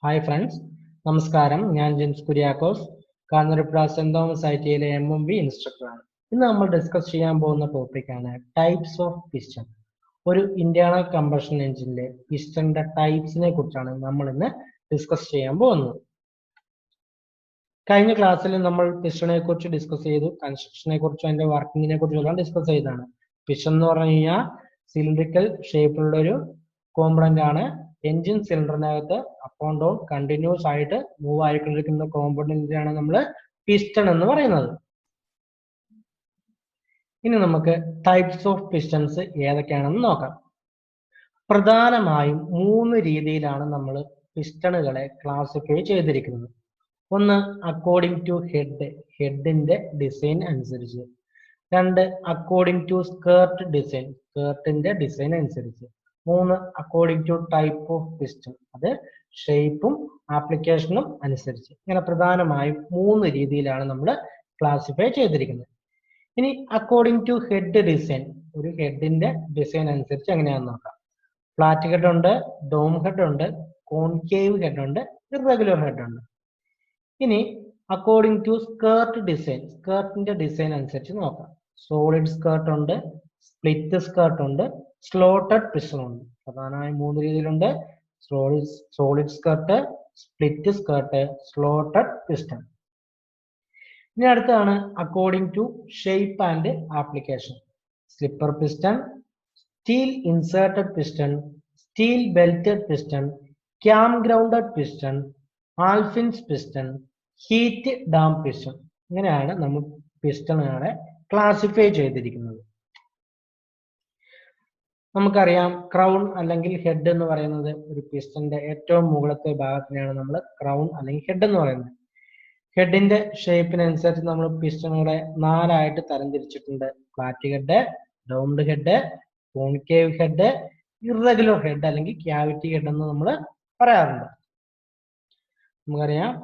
Hi friends, നമസ്കാരം. ഞാൻ Jins Kuriakose, Kanjirapuzha saint Thomas ഐടിയിലെ MMB ഇൻസ്ട്രക്ടറാണ്. ഇന്ന് നമ്മൾ ഡിസ്കസ് ചെയ്യാൻ പോകുന്ന ടോപ്പിക്കാണ് ടൈപ്സ് ഓഫ് പിസ്റ്റൺ. ഒരു ഇന്റേണൽ കമ്പഷൻ എഞ്ചിനിലെ പിസ്റ്റന്റെ ടൈപ്സിനെ കുറിച്ചാണ് നമ്മൾ ഇന്ന് ഡിസ്കസ് ചെയ്യാൻ പോകുന്നത്. കഴിഞ്ഞ ക്ലാസ്സിൽ നമ്മൾ പിസ്റ്റണിനെ കുറിച്ച് ഡിസ്കസ് ചെയ്തു, കൺസ്ട്രക്ഷനെ കുറിച്ചും അതിന്റെ വർക്കിങ്ങിനെ കുറിച്ചും എല്ലാം ഡിസ്കസ് ചെയ്തതാണ്. പിസ്റ്റൺ എന്ന് പറഞ്ഞു കഴിഞ്ഞാൽ സിലിണ്ടറിക്കൽ ഷേപ്പിലുള്ള ഒരു കോമ്പണന്റ് ആണ്. എഞ്ചിൻ സിലിണ്ടറിനകത്ത് അപ്പ് ആൻഡ് ഡൗൺ കണ്ടിന്യൂസ് ആയിട്ട് മൂവ് ആയിക്കൊണ്ടിരിക്കുന്ന കോമ്പണന്റിനാണ് നമ്മൾ പിസ്റ്റൺ എന്ന് പറയുന്നത്. ഇനി നമുക്ക് ടൈപ്സ് ഓഫ് പിസ്റ്റൺസ് ഏതൊക്കെയാണെന്ന് നോക്കാം. പ്രധാനമായും 3 രീതിയിലാണ് നമ്മൾ പിസ്റ്റണുകളെ ക്ലാസിഫൈ ചെയ്തിരിക്കുന്നത്. ഒന്ന്, അക്കോർഡിംഗ് ടു ഹെഡിന്റെ ഡിസൈൻ അനുസരിച്ച്. 2, അക്കോർഡിംഗ് ടു സ്കേർട്ടിന്റെ ഡിസൈൻ അനുസരിച്ച്. 3, according to type of piston, അത് ഷേപ്പും ആപ്ലിക്കേഷനും അനുസരിച്ച്. ഇങ്ങനെ പ്രധാനമായും 3 രീതിയിലാണ് നമ്മൾ ക്ലാസിഫൈ ചെയ്തിരിക്കുന്നത്. ഇനി അക്കോർഡിംഗ് ടു ഹെഡ് ഡിസൈൻ, ഒരു ഹെഡിന്റെ ഡിസൈൻ അനുസരിച്ച് എങ്ങനെയാണെന്ന് നോക്കാം. ഫ്ലാറ്റ് ഹെഡ് ഉണ്ട്, ഡോം ഹെഡ് ഉണ്ട്, കോൺകേവ് ഹെഡ് ഉണ്ട്, ഇറഗുലർ ഹെഡ് ഉണ്ട്. ഇനി അക്കോർഡിംഗ് ടു സ്കേർട്ടിന്റെ ഡിസൈൻ അനുസരിച്ച് നോക്കാം. സോളിഡ് സ്കേർട്ട് ഉണ്ട്, സ്പ്ലിറ്റ് സ്കേർട്ട് ഉണ്ട്, സ്ലോട്ടഡ് പിസ്റ്റൺ ഉണ്ട്. പ്രധാനമായും 3 രീതിയിലുണ്ട്: solid skirt, split skirt, slotted piston. ഇനി അടുത്താണ് according to shape and application. Slipper piston, steel inserted piston, steel belted piston, cam grounded piston, alfins piston, heat dam piston. ഇങ്ങനെയാണ് നമ്മൾ പിസ്റ്റണുകളെ classify ചെയ്തിരിക്കുന്നത്. നമുക്കറിയാം, ക്രൗൺ അല്ലെങ്കിൽ ഹെഡ് എന്ന് പറയുന്നത് ഒരു പിസ്റ്റന്റെ ഏറ്റവും മുകളിലത്തെ ഭാഗത്തിനെയാണ് നമ്മൾ ക്രൗൺ അല്ലെങ്കിൽ ഹെഡ് എന്ന് പറയുന്നത്. ഹെഡിന്റെ ഷേപ്പിനനുസരിച്ച് നമ്മൾ പിസ്റ്റണുകളെ 4 ആയിട്ട് തരംതിരിച്ചിട്ടുണ്ട്: flat head, domed head, concave head, irregular head അല്ലെങ്കിൽ ക്യാവിറ്റി ഹെഡ് എന്ന് നമ്മൾ പറയാറുണ്ട്. നമുക്കറിയാം,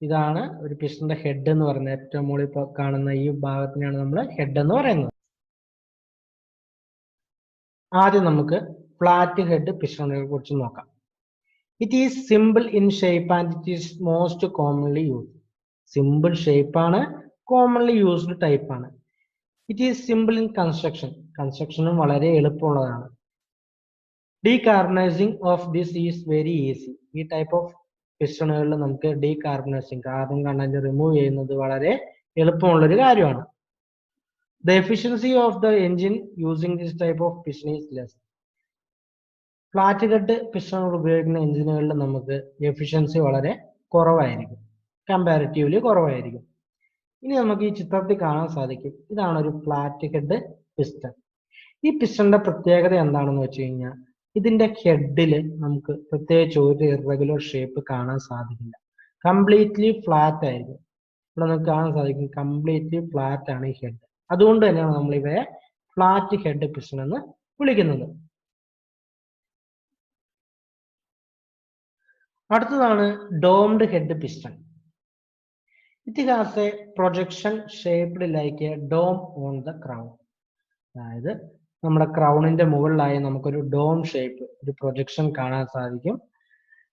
ഇതാണ് ഒരു പിസ്റ്റന്റെ ഹെഡ് എന്ന് പറയുന്നത്. ഏറ്റവും മുകളിൽ കാണുന്ന ഈ ഭാഗത്തിനാണ് നമ്മൾ ഹെഡ് എന്ന് പറയുന്നത്. ആദ്യം നമുക്ക് ഫ്ലാറ്റ് ഹെഡ് പിസ്റ്റണുകളെ കുറിച്ച് നോക്കാം. It is simple in shape and it is most commonly used. Simple shape ആണ്, കോമൺലി യൂസ്ഡ് ടൈപ്പ് ആണ്. ഇറ്റ് ഈസ് സിമ്പിൾ ഇൻ കൺസ്ട്രക്ഷനും വളരെ എളുപ്പമുള്ളതാണ്. Decarbonising of this is very easy. ഈ ടൈപ്പ് ഓഫ് പിസ്റ്റണുകളിൽ നമുക്ക് ഡീകാർബണൈസിംഗ്, കാർബൺ കണ്ടന്റ് റിമൂവ് ചെയ്യുന്നത് വളരെ എളുപ്പമുള്ളൊരു കാര്യമാണ്. The efficiency of the engine using this type of piston is less. Flat head പിസ്റ്റണുകൾ ഉപയോഗിക്കുന്ന എഞ്ചിനുകളിൽ നമുക്ക് എഫിഷ്യൻസി വളരെ കുറവായിരിക്കും, കമ്പാരിറ്റീവ്ലി കുറവായിരിക്കും. ഇനി നമുക്ക് ഈ ചിത്രത്തിൽ കാണാൻ സാധിക്കും, ഇതാണ് ഒരു ഫ്ലാറ്റ് ഹെഡ് പിസ്റ്റൺ. ഈ പിസ്റ്റന്റെ പ്രത്യേകത എന്താണെന്ന് വെച്ച് കഴിഞ്ഞാൽ, ഇതിന്റെ ഹെഡിൽ നമുക്ക് പ്രത്യേകിച്ച് ഒരു ഇറഗുലർ ഷേപ്പ് കാണാൻ സാധിക്കില്ല. കംപ്ലീറ്റ്ലി ഫ്ലാറ്റ് ആയിരിക്കും. ഇവിടെ നമുക്ക് കാണാൻ സാധിക്കും, കംപ്ലീറ്റ്ലി ഫ്ലാറ്റ് ആണ് ഈ ഹെഡ്. അതുകൊണ്ട് തന്നെയാണ് നമ്മൾ ഇവയെ ഫ്ലാറ്റ് ഹെഡ് പിസ്റ്റൺ എന്ന് വിളിക്കുന്നത്. അടുത്തതാണ് domed head piston. It has a projection shaped like a dome on the crown. അതായത് നമ്മുടെ ക്രൗണിന്റെ മുകളിലായി നമുക്കൊരു ഡോം ഷേപ്പ്, ഒരു പ്രൊജക്ഷൻ കാണാൻ സാധിക്കും.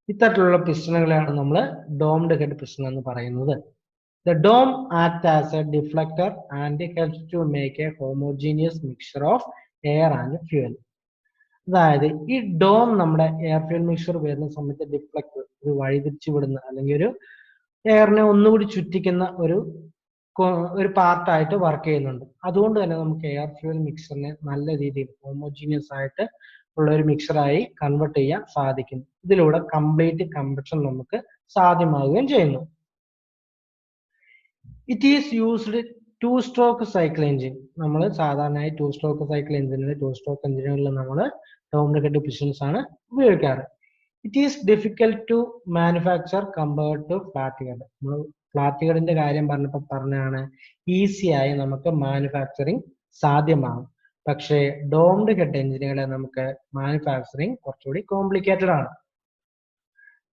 ഇത്തരത്തിലുള്ള പിസ്റ്റണുകളെയാണ് നമ്മൾ ഡോംഡ് ഹെഡ് പിസ്റ്റൺ എന്ന് പറയുന്നത്. The dome act as a deflector and helps to make a homogeneous mixture of air and fuel. അതായത് ഈ ഡോം നമ്മുടെ എയർ ഫ്യൂൽ മിക്സ്ചർ വരുന്ന സമയത്ത് ഡിഫ്ലക്ടർ, ഒരു വഴിതിരിച്ചു വിടുന്ന അല്ലെങ്കിൽ ഒരു എയറിനെ ഒന്നുകൂടി ചുറ്റിക്കുന്ന ഒരു പാർട്ടായിട്ട് വർക്ക് ചെയ്യുന്നുണ്ട്. അതുകൊണ്ട് തന്നെ നമുക്ക് എയർ ഫ്യൂൽ മിക്സറിനെ നല്ല രീതിയിൽ ഹോമോജീനിയസ് ആയിട്ട് ഉള്ള ഒരു മിക്സറായി കൺവേർട്ട് ചെയ്യാൻ സാധിക്കും. ഇതിലൂടെ കംപ്ലീറ്റ് കമ്പഷൻ നമുക്ക് സാധ്യമാവുകയും ചെയ്യുന്നു. It is used 2 stroke cycle engine. നമ്മൾ സാധാരണയായി 2 സ്ട്രോക്ക് സൈക്കിൾ എഞ്ചിനുകളിൽ നമ്മൾ ഡോംഡ് ഹെഡ് പിസ്റ്റൺസ് ആണ് ഉപയോഗിക്കാറ്. It is difficult to manufacture compared to flat head. നമ്മൾ ഫ്ലാറ്റ് ഹെഡിന്റെ കാര്യം പറഞ്ഞാണ് ഈസി ആയി നമുക്ക് മാനുഫാക്ചറിങ് സാധ്യമാകും. പക്ഷേ ഡോംഡ് ഹെഡ് എഞ്ചിനുകളെ നമുക്ക് മാനുഫാക്ചറിങ് കുറച്ചുകൂടി കോംപ്ലിക്കേറ്റഡ് ആണ്.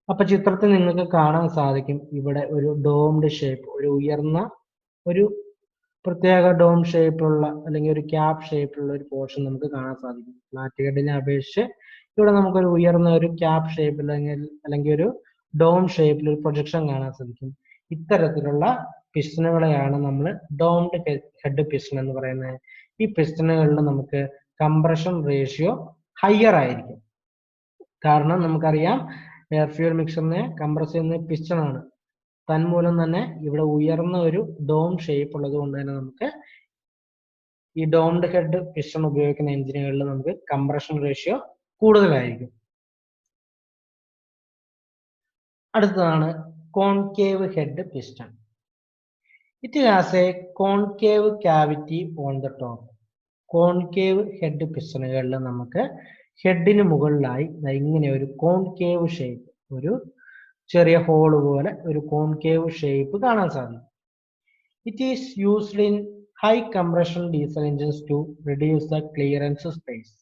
അപ്പൊ ചിത്രത്തിൽ നിങ്ങൾക്ക് കാണാൻ സാധിക്കും, ഇവിടെ ഒരു ഡോംഡ് ഷേപ്പ്, ഒരു ഉയർന്ന ഒരു പ്രത്യേക ഡോം ഷേപ്പുള്ള അല്ലെങ്കിൽ ഒരു ക്യാപ് ഷേപ്പുള്ള ഒരു പോർഷൻ നമുക്ക് കാണാൻ സാധിക്കും. ഫ്ലാറ്റ് ഹെഡിനെ അപേക്ഷിച്ച് ഇവിടെ നമുക്കൊരു ഉയർന്ന ഒരു ക്യാപ് ഷേപ്പ് അല്ലെങ്കിൽ ഒരു ഡോം ഷേപ്പിൽ ഒരു പ്രൊജക്ഷൻ കാണാൻ സാധിക്കും. ഇത്തരത്തിലുള്ള പിസ്റ്റണുകളെയാണ് നമ്മൾ ഡോംഡ് ഹെഡ് പിസ്റ്റൺ എന്ന് പറയുന്നത്. ഈ പിസ്റ്റണുകളിൽ നമുക്ക് കംപ്രഷൻ റേഷ്യോ ഹയർ ആയിരിക്കും. കാരണം നമുക്കറിയാം എയർ ഫ്യൂൽ മിക്സറിനെ കംപ്രസ് ചെയ്യുന്ന പിസ്റ്റൺ ആണ്. തന്മൂലം തന്നെ ഇവിടെ ഉയർന്ന ഒരു ഡോം ഷേപ്പ് ഉള്ളത് കൊണ്ട് തന്നെ നമുക്ക് ഈ ഡോംഡ് ഹെഡ് പിസ്റ്റൺ ഉപയോഗിക്കുന്ന എഞ്ചിനുകളിൽ നമുക്ക് കംപ്രഷൻ റേഷ്യോ കൂടുതലായിരിക്കും. അടുത്തതാണ് concave head piston. It has a concave cavity on the top. Concave head പിസ്റ്റണുകളിൽ നമുക്ക് ഹെഡിന് മുകളിലായി ഇങ്ങനെ ഒരു കോൺകേവ് ഷേപ്പ്, ഒരു ചെറിയ ഹോള് പോലെ ഒരു കോൺകേവ് ഷേപ്പ് കാണാൻ സാധിക്കും. It is used in high compression diesel engines to reduce the clearance space.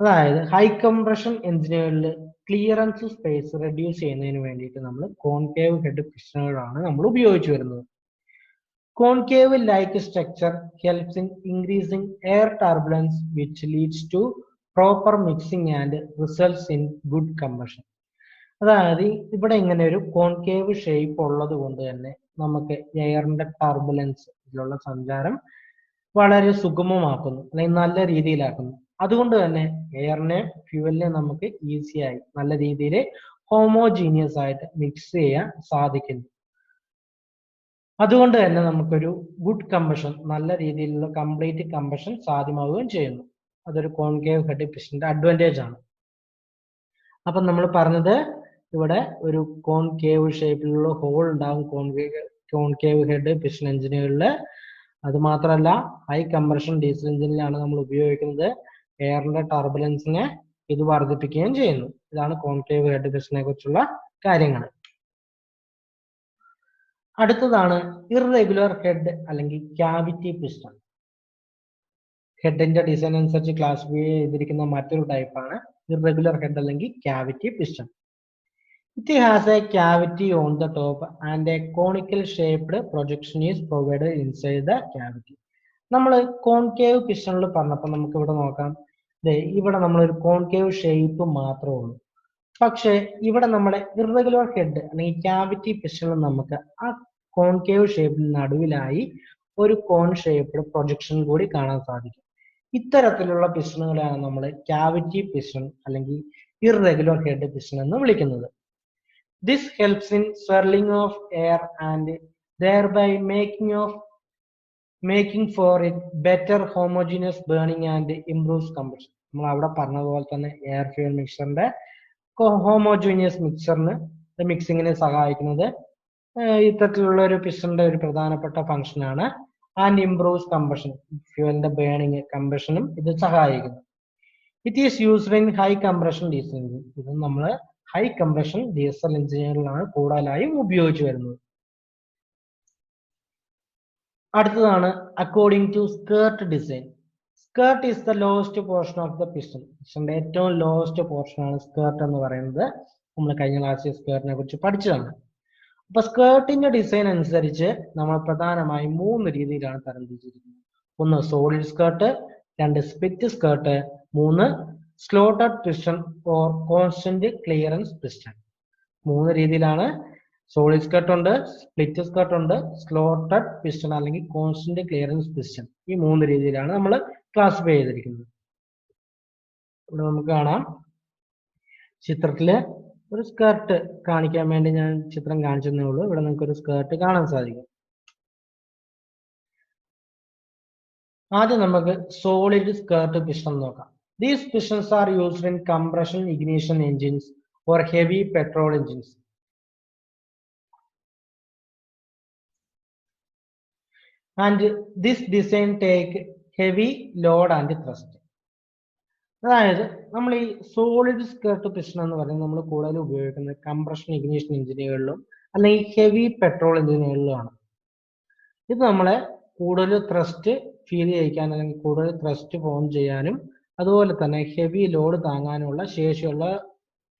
അതായത് ഹൈ കംപ്രഷൻ എഞ്ചിനുകളിൽ ക്ലിയറൻസ് സ്പേസ് റെഡ്യൂസ് ചെയ്യുന്നതിന് വേണ്ടിയിട്ട് നമ്മൾ കോൺകേവ് ഹെഡ് പിസ്റ്റണുകളാണ് നമ്മൾ ഉപയോഗിച്ചു വരുന്നത്. Concave like structure helps in increasing air turbulence, which leads to proper mixing and results in good combustion. അതായത് ഇവിടെ ഇങ്ങനെ ഒരു കോൺകേവ് ഷേപ്പ് ഉള്ളത് കൊണ്ട് തന്നെ നമുക്ക് എയറിന്റെ ടർബുലൻസ് ഇതിലുള്ള സഞ്ചാരം വളരെ സുഗമമാക്കുന്നു, അല്ലെങ്കിൽ നല്ല രീതിയിലാക്കുന്നു. അതുകൊണ്ട് തന്നെ എയറിനെ ഫ്യൂവലിനെ നമുക്ക് ഈസിയായി നല്ല രീതിയിൽ ഹോമോജീനിയസ് ആയിട്ട് മിക്സ് ചെയ്യാൻ സാധിക്കുന്നു. അതുകൊണ്ട് തന്നെ നമുക്കൊരു ഗുഡ് കമ്പഷൻ, നല്ല രീതിയിലുള്ള കംപ്ലീറ്റ് കമ്പഷൻ സാധ്യമാവുകയും ചെയ്യുന്നു. അതൊരു കോൺകേവ് ഹെഡ് പിസ്റ്റന്റെ അഡ്വാൻറ്റേജ് ആണ്. അപ്പൊ നമ്മൾ പറഞ്ഞത് ഇവിടെ ഒരു കോൺകേവ് ഷേപ്പിലുള്ള ഹോൾ ഉണ്ടാകും കോൺകേവ് ഹെഡ് പിസ്റ്റൺ എഞ്ചിനുകളിൽ. അത് മാത്രമല്ല ഹൈ കംപ്രഷൻ ഡീസൽ എഞ്ചിനിലാണ് നമ്മൾ ഉപയോഗിക്കുന്നത്. എയറിന്റെ ടർബുലൻസിനെ ഇത് വർദ്ധിപ്പിക്കുകയും ചെയ്യുന്നു. ഇതാണ് കോൺകേവ് ഹെഡ് പിസ്റ്റനെ കുറിച്ചുള്ള കാര്യങ്ങൾ. അടുത്തതാണ് ഇറഗുലർ ഹെഡ് അല്ലെങ്കിൽ ക്യാവിറ്റി പിസ്റ്റൺ. ഹെഡിന്റെ ഡിസൈൻ അനുസരിച്ച് ക്ലാസിഫൈ ചെയ്തിരിക്കുന്ന മറ്റൊരു ടൈപ്പാണ് ഇറഗുലർ ഹെഡ് അല്ലെങ്കിൽ cavity piston. It has A cavity on the top and A conical shaped projection is provided inside the cavity. നമ്മൾ കോൺകേവ് പിസ്റ്റണിൽ പറഞ്ഞപ്പോൾ നമുക്ക് ഇവിടെ നോക്കാം, ഇവിടെ നമ്മളൊരു കോൺകേവ് ഷേപ്പ് മാത്രമേ ഉള്ളൂ. പക്ഷെ ഇവിടെ നമ്മുടെ ഇറഗുലർ ഹെഡ് അല്ലെങ്കിൽ ക്യാവിറ്റി പിസ്റ്റണിൽ നമുക്ക് ആ കോൺകേവ് ഷേപ്പിന് നടുവിലായി ഒരു കോൺ ഷേപ്ഡ് പ്രൊജക്ഷൻ കൂടി കാണാൻ സാധിക്കും. ഇത്തരത്തിലുള്ള പിസ്റ്റണുകളെയാണ് നമ്മൾ ക്യാവിറ്റി പിസ്റ്റൺ അല്ലെങ്കിൽ ഇറഗുലർ ഹെഡ് പിസ്റ്റൺ എന്ന് വിളിക്കുന്നത്. This helps in swirling of air and thereby making for it better homogeneous burning and improves combustion. നമ്മൾ അവിടെ പറഞ്ഞതുപോലെ തന്നെ എയർ ഫ്യൂൽ മിക്സറിന്റെ ഹോമോജീനിയസ് മിക്സിങ്ങിനെ സഹായിക്കുന്നത് ഇത്തരത്തിലുള്ള ഒരു പിസ്റ്റന്റെ ഒരു പ്രധാനപ്പെട്ട ഫംഗ്ഷനാണ്. ആൻഡ് ഇംപ്രൂവ്സ് കമ്പഷൻ, ഫ്യൂവലിന്റെ ബേണിംഗ് കമ്പഷനും ഇത് സഹായിക്കുന്നു. It is used in high compression diesel engine. ഇത് നമ്മൾ ഹൈ കംപ്രഷൻ ഡീസൽ എഞ്ചിനുകളിലാണ് കൂടുതലായും ഉപയോഗിച്ചു വരുന്നത്. അടുത്തതാണ് according to skirt design. Skirt is the lowest portion of the piston. പിസ്റ്റന്റെ ഏറ്റവും ലോവസ്റ്റ് പോർഷൻ ആണ് സ്കേർട്ട് എന്ന് പറയുന്നത്. നമ്മൾ കഴിഞ്ഞ ക്ലാസ്സിൽ സ്കേർട്ടിനെ കുറിച്ച് പഠിച്ചതാണ്. അപ്പൊ സ്കേർട്ടിന്റെ ഡിസൈൻ അനുസരിച്ച് നമ്മൾ പ്രധാനമായും 3 രീതിയിലാണ് തരംതിരിച്ചിരിക്കുന്നത്. 1 solid skirt, 2 split skirt, 3 slotted piston or constant clearance piston. 3 രീതിയിലാണ്. സോളിഡ് സ്കേർട്ട് ഉണ്ട്, സ്പ്ലിറ്റ് സ്കേർട്ട് ഉണ്ട്, സ്ലോട്ടഡ് പിസ്റ്റൺ അല്ലെങ്കിൽ കോൺസ്റ്റന്റ് ക്ലിയറൻസ് പിസ്റ്റൺ. ഈ 3 രീതിയിലാണ് നമ്മൾ ക്ലാസിഫൈ ചെയ്തിരിക്കുന്നത്. ഇവിടെ നമുക്ക് കാണാം, ചിത്രത്തില് ഒരു സ്കേർട്ട് കാണിക്കാൻ വേണ്ടി ഞാൻ ചിത്രം കാണിച്ചതേ ഉള്ളൂ. ഇവിടെ നിങ്ങൾക്ക് ഒരു സ്കേർട്ട് കാണാൻ സാധിക്കും. ആദ്യം നമുക്ക് സോളിഡ് സ്കേർട്ട് പിസ്റ്റൺ നോക്കാം. These pistons are used in compression ignition engines or heavy petrol engines. And this design take heavy load and thrust. അതായത് നമ്മൾ ഈ സോളിഡ് സ്കേർട്ട് പിസ്റ്റൺ എന്ന് പറയുന്നത് നമ്മൾ കൂടുതൽ ഉപയോഗിക്കുന്നത് കംപ്രഷൻ ഇഗ്നിഷൻ എഞ്ചിനുകളിലും അല്ലെങ്കിൽ ഹെവി പെട്രോൾ എഞ്ചിനുകളിലുമാണ്. ഇത് നമ്മളെ കൂടുതൽ ത്രസ്റ്റ് ഫീൽ ചെയ്യിക്കാൻ അല്ലെങ്കിൽ കൂടുതൽ ത്രസ്റ്റ് ഫോം ചെയ്യാനും അതുപോലെ തന്നെ ഹെവി ലോഡ് താങ്ങാനുള്ള ശേഷിയുള്ള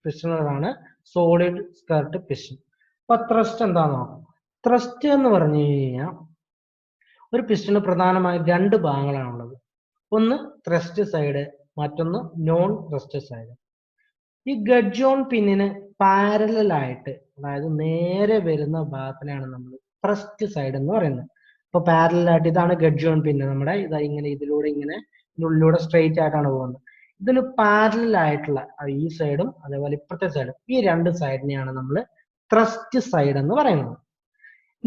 പിസ്റ്റണുകളാണ് സോളിഡ് സ്കേർട്ട് പിസ്റ്റൺ. അപ്പൊ ത്രസ്റ്റ് എന്താണെന്ന് നോക്കാം. ത്രസ്റ്റ് എന്ന് പറഞ്ഞു കഴിഞ്ഞാൽ ഒരു പിസ്റ്റണ് പ്രധാനമായും 2 ഭാഗങ്ങളാണുള്ളത്. ഒന്ന് ത്രസ്റ്റ് സൈഡ്, മറ്റൊന്ന് നോൺ ത്രസ്റ്റ് സൈഡ്. ഈ ഗഡ്ജ് ഓൺ പിന്നിന് പാരലൽ ആയിട്ട്, അതായത് നേരെ വരുന്ന ഭാഗത്തിനാണ് നമ്മൾ പ്രസ്ഡ് സൈഡ് എന്ന് പറയുന്നത്. ഇപ്പൊ പാരലൽ ആയിട്ട് ഇതാണ് ഗഡ്ജ് ഓൺ പിൻ, നമ്മുടെ ഇതാ ഇങ്ങനെ ഇതിലൂടെ ഇങ്ങനെ ഇതിനുള്ളിലൂടെ സ്ട്രെയിറ്റ് ആയിട്ടാണ് പോകുന്നത്. ഇതിന് പാരലൽ ആയിട്ടുള്ള ഈ സൈഡും അതേപോലെ ഇപ്പുറത്തെ സൈഡും, ഈ രണ്ട് സൈഡിനെയാണ് നമ്മൾ ത്രസ്റ്റ് സൈഡ് എന്ന് പറയുന്നത്.